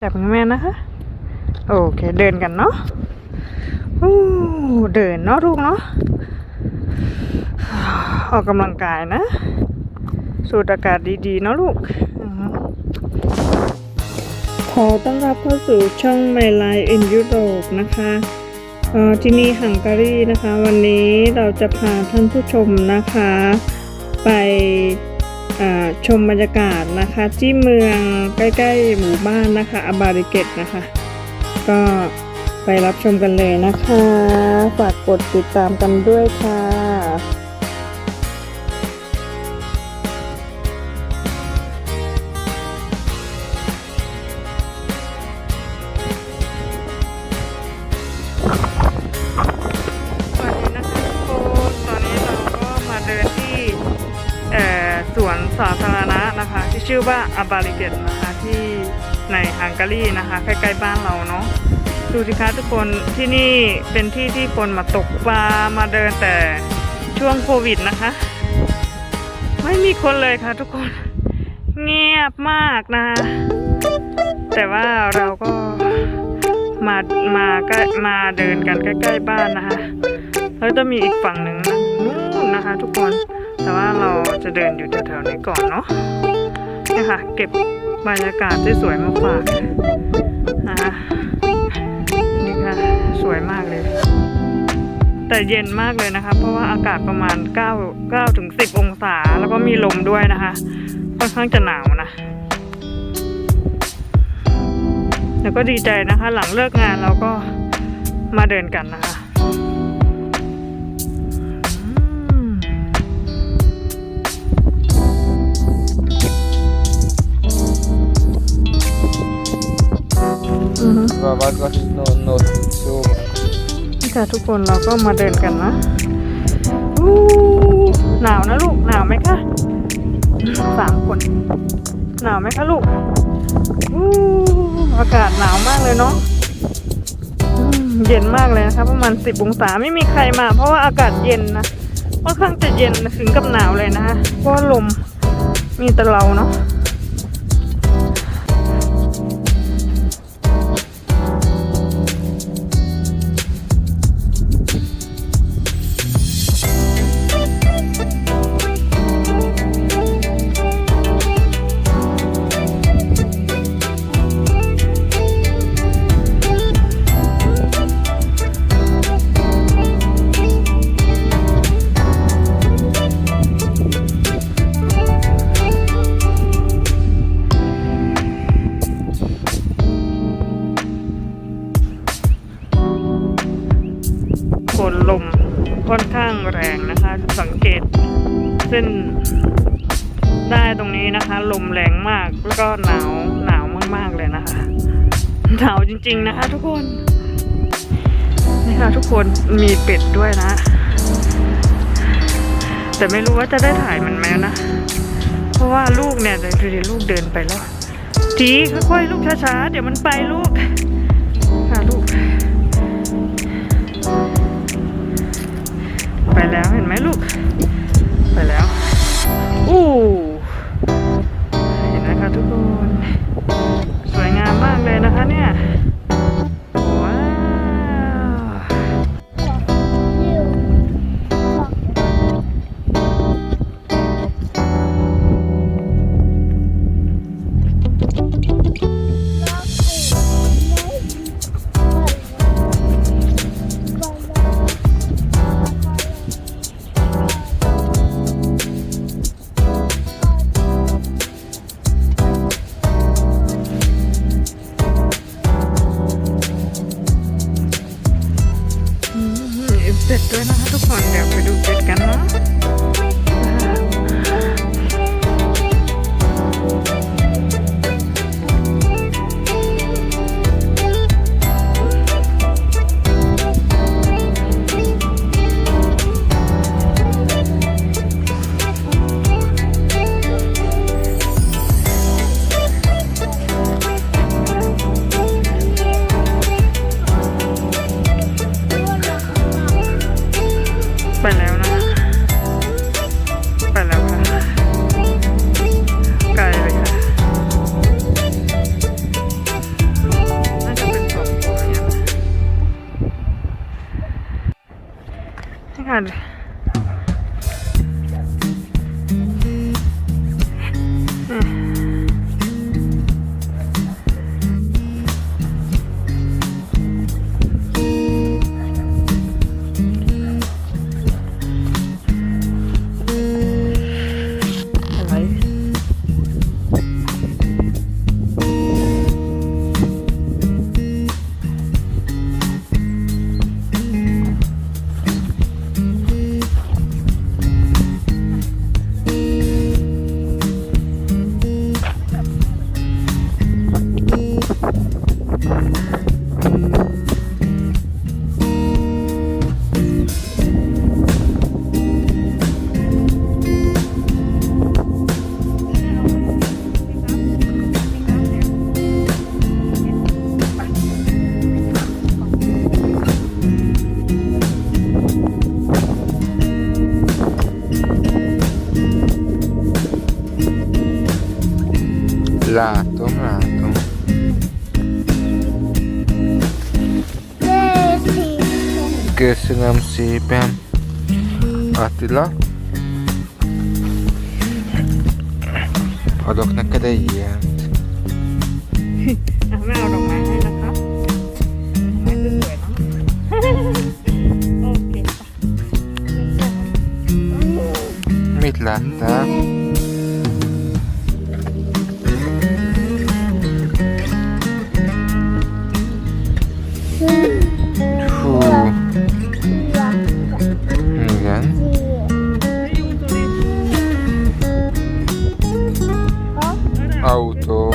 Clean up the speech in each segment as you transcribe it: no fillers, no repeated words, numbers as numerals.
จับแม่นะคะโอเคเดินกันเนาะเดินเนาะลูกเนาะออกกำลังกายนะสูดอากาศดีๆเนาะลูกขอต้อนรับเข้าสู่ช่อง My Life in Europe นะคะที่นี่ฮังการีนะคะวันนี้เราจะพาท่านผู้ชมนะคะไปชมบรรยากาศนะคะที่เมืองใกล้ๆหมู่บ้านนะคะอาบาริเกตนะคะก็ไปรับชมกันเลยนะคะฝากกดติดตามกันด้วยค่ะสวนสาธารณะนะคะที่ชื่อว่าอาบาลิเกตนะคะที่ในฮังการีนะคะใกล้ๆบ้านเราเนาะดูสิคะทุกคนที่นี่เป็นที่ที่คนมาตกปลามาเดินแต่ช่วงโควิดนะคะไม่มีคนเลยค่ะทุกคนเงียบมากนะแต่ว่าเราก็มาเดินกันใกล้ๆบ้านนะคะแล้วจะมีอีกฝั่งหนึ่งนู่นนะคะทุกคนแต่ว่าเราจะเดินอยู่แถวๆนี้ก่อนเนาะนี่ค่ะเก็บบรรยากาศที่สวยมาฝากนะคะนี่ค่ะสวยมากเลยแต่เย็นมากเลยนะคะเพราะว่าอากาศประมาณ9ถึง10องศาแล้วก็มีลมด้วยนะคะค่อนข้างจะหนาวนะแล้วก็ดีใจนะคะหลังเลิกงานเราก็มาเดินกันนะคะนี่ค่ะทุกคนเราก็มาเดินกันนะหนาวนะลูกหนาวไหมคะ3 คนหนาวไหมคะลูกอากาศหนาวมากเลยเนาะเย็นมากเลยนะคะประมาณ10องศาไม่มีใครมาเพราะว่าอากาศเย็นนะค่อนข้างจะเย็นถึงกับหนาวเลยนะคะเพราะลมมีแต่เราเนาะลมค่อนข้างแรงนะคะสังเกตเส้นได้ตรงนี้นะคะลมแรงมากแล้วก็หนาวมากๆเลยนะคะหนาวจริงๆนะคะทุกคนนี่ค่ะทุกคนมีเป็ดด้วยนะแต่ไม่รู้ว่าจะได้ถ่ายมันไหมนะเพราะว่าลูกเนี่ยเดี๋ยวลูกเดินไปแล้วทีค่อยๆลูกช้าๆเดี๋ยวมันไปลูกค่ะลูกไปแล้วเห็นไหมลูกไปแล้วเห็นไหมคะทุกคนสวยงามมากเลยนะคะเนี่ยว้เป็ดด้วยนะคะทุกคนเดี๋ยวไปดูเป็ดกันเนาะไปแล้ว ากเลยLatung. Köszönöm szépen. Attila. Adok neked egy ilyet. ไม่เอาดอกไม้ให้นะคะไม่สวยๆเนาะโอเค Mit láttál? Hú. Igen. Autó.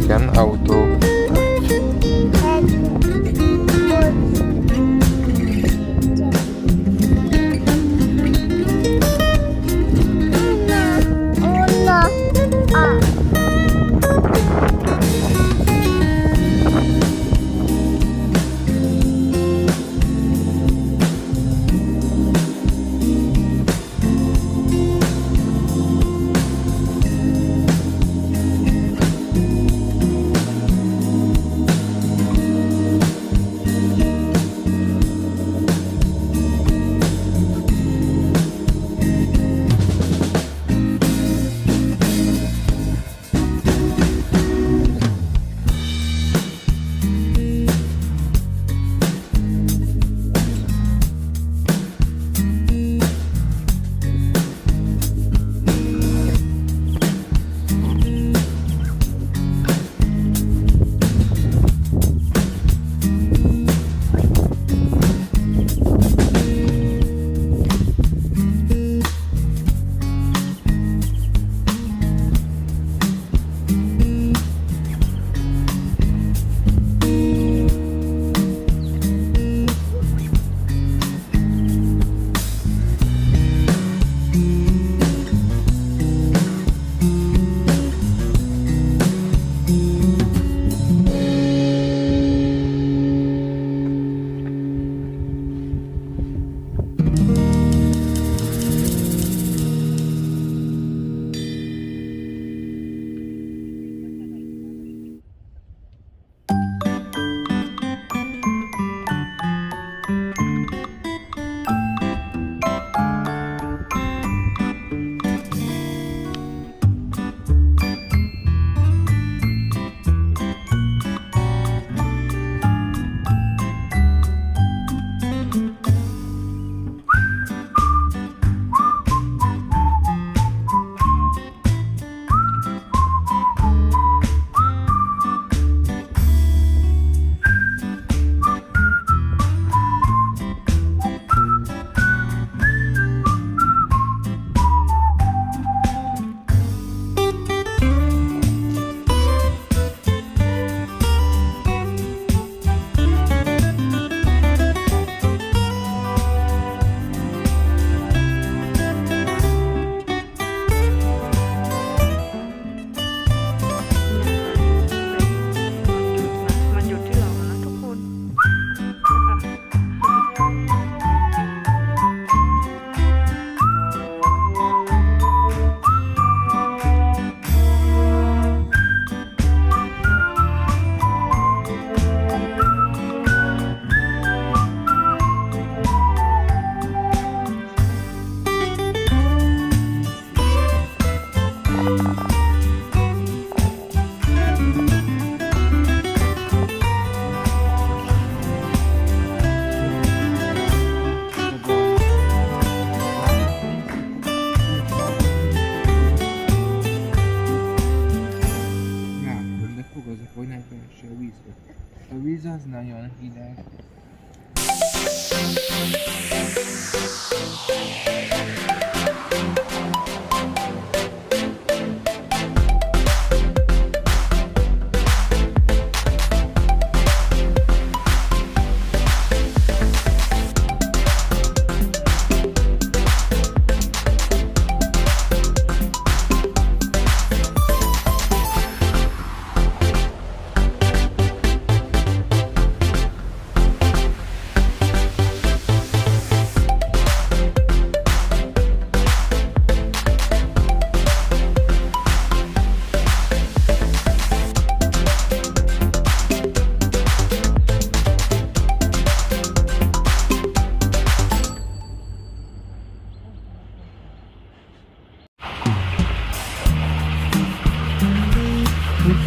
Igen, autó.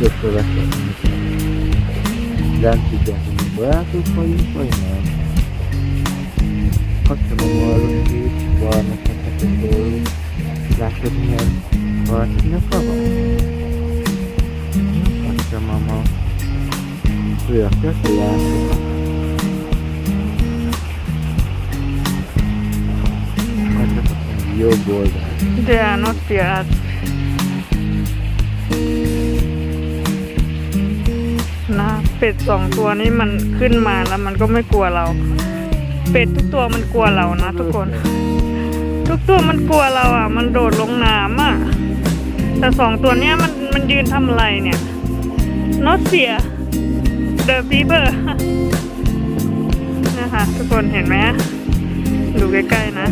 Setelah dan tidak batu poin-poinan, kau mengeluarkan warna kata-kata lahirnya warna apa? Macam mama, berapa kelas? Macam yo boy. They are not feared. นะเป็ด2 ตัวนี้มันขึ้นมาแล้วมันก็ไม่กลัวเรา เป็ดทุกตัวมันกลัวเรานะทุกคน ทุกตัวมันกลัวเราอ่ะมันโดดลงน้ำอ่ะแต่2 ตัวเนี้ยมันยืนทำอะไรเนี่ย not fear the people นะคะทุกคนเห็นไหมดูใกล้ๆนะ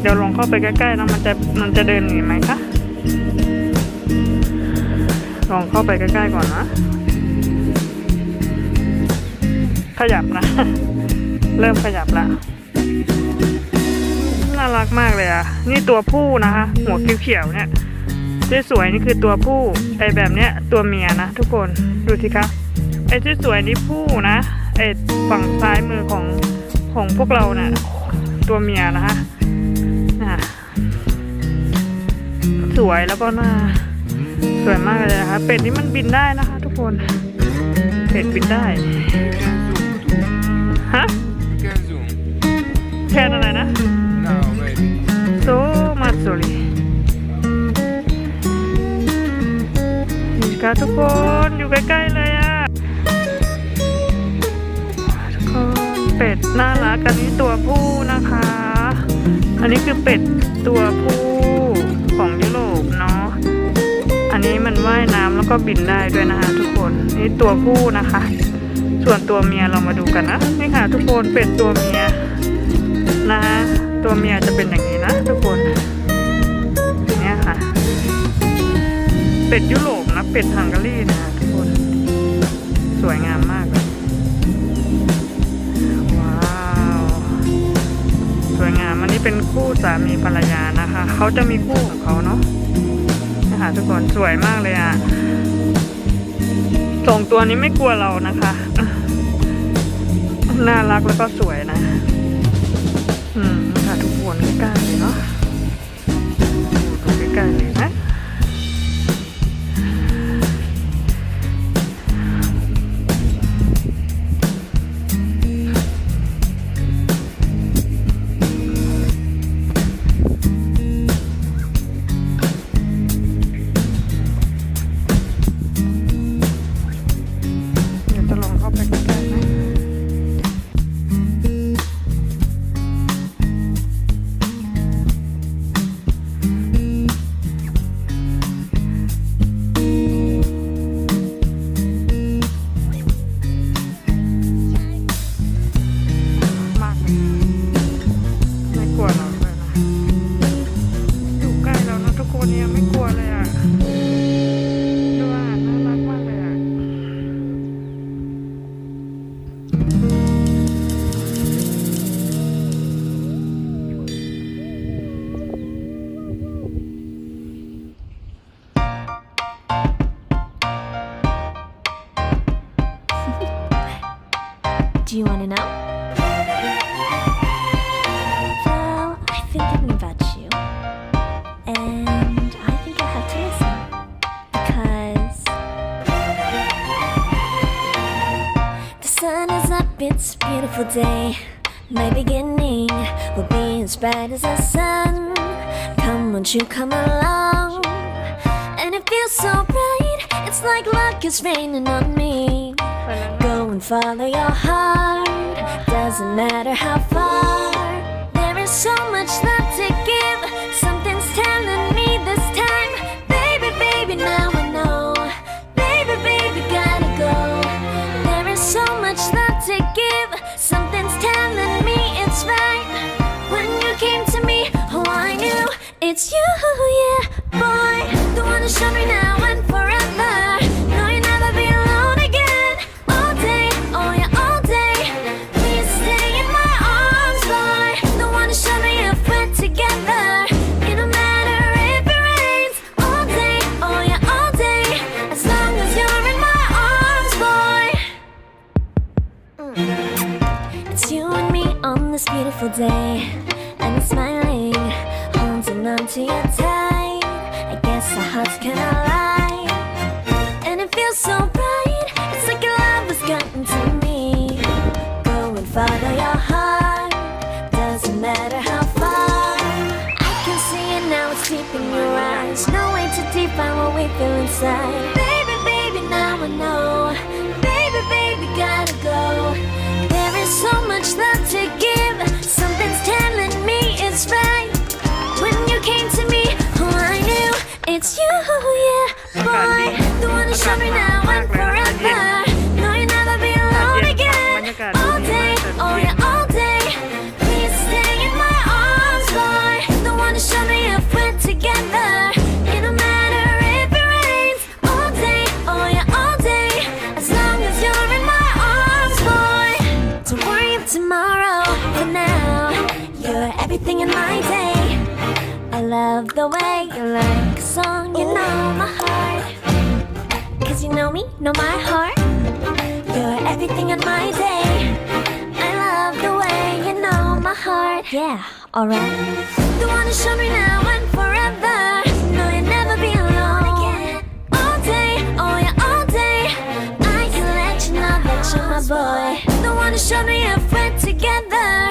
เดี๋ยวลองเข้าไปใกล้ๆนะมันจะเดินหนีไหมคะลองเข้าไปใกล้ๆก่อนนะขยับนะ เริ่มขยับละน่ารักมากเลยอ่ะนี่ตัวผู้นะคะหัวเขียวๆเนี่ยสวยๆนี่คือตัวผู้ไอแบบเนี้ยตัวเมียนะทุกคนดูสิคะไอสวยๆนี่ผู้นะไอฝั่งซ้ายมือของพวกเราเนี่ยตัวเมียนะคะสวยแล้วก็น่าสวยมากเลยนะคะเป็ดนี่มันบินได้นะคะทุกคนเป็ดบินได้ฮะแทนอะไรนะโซมาโซลีนี่ค่ะทุกคนอยู่ใกล้ๆเลยอ่ะทุกคนเป็ดน่ารักกันนี้ตัวผู้นะคะอันนี้คือเป็ดตัวผู้ของยุโรปเนาะอันนี้มันว่ายน้ำแล้วก็บินได้ด้วยนะคะทุกคนนี่ตัวผู้นะคะส่วนตัวเมียเรามาดูกันนะนี่ค่ะทุกคนเป็ดตัวเมียนะคะตัวเมียจะเป็นอย่างนี้นะทุกคนเนี่ยค่ะเป็ดยุโรปนะเป็ดฮังการีนะคะทุกคนสวยงามมากเลยว้าวสวยงามอันนี้เป็นคู่สามีภรรยานะคะเขาจะมีคู่ของเขาเนาะนะคะทุกคนสวยมากเลยอ่ะ2 ตัวนี้ไม่กลัวเรานะคะน่ารักแล้วก็สวยนะค่ะทุกคนใกล้ๆเลยเนาะดูใกล้ๆเลยนะเดี๋ยวจะลองเข้าไปใกล้ๆนะ beautiful day. My beginning will be as bright as the sun. Come, won't you come along? And it feels so bright, it's like luck is raining on me. Go and follow your heart, doesn't matter how far. There is so much love to give, something's telling me this time. Baby, baby, now I know. Baby, baby, gotta go. There is so much love to give, something's telling me it's right. When you came to me, oh I knew it's you, yeah, boy. The one to show me now and forever. No, you'll never be alone again. All day, oh yeah, all day. Please stay in my arms, boy. The one to show me if we're together. It don't matter if it rains. All day, oh yeah, all day. As long as you're in my arms, boy. It's you and me on this beautiful day, and it's smiling, holding on to you tight. I guess our hearts cannot lie, and it feels so bright. It's like your love has gotten to me. Go and follow your heart, doesn't matter how far. I can see it now, it's deep in your eyes. No way to define what we feel inside. Baby, baby, now I know. Baby, baby, gotta go. There is so much love to give, something's telling me it's right. When you came to me, oh I knew it's you, yeah, boy. The one to show me now and forever. No, you'll never be alone again. All day, oh yeah, all day. Please stay in my arms, boy. The one to show me if we're together. It don't matter if it rains. All day, oh yeah, all day. As long as you're in my arms, boy. Don't worry of tomorrow. For now, you're everything in my day. I love the way you like a song, you know my heart. Cause you know me, know my heart. You're everything in my day. I love the way you know my heart. Yeah, alright. The one to show me now and forever. No, you'll never be alone again. All day, oh yeah, all day. I can let you know that you're my boy. The one to show me if we're together.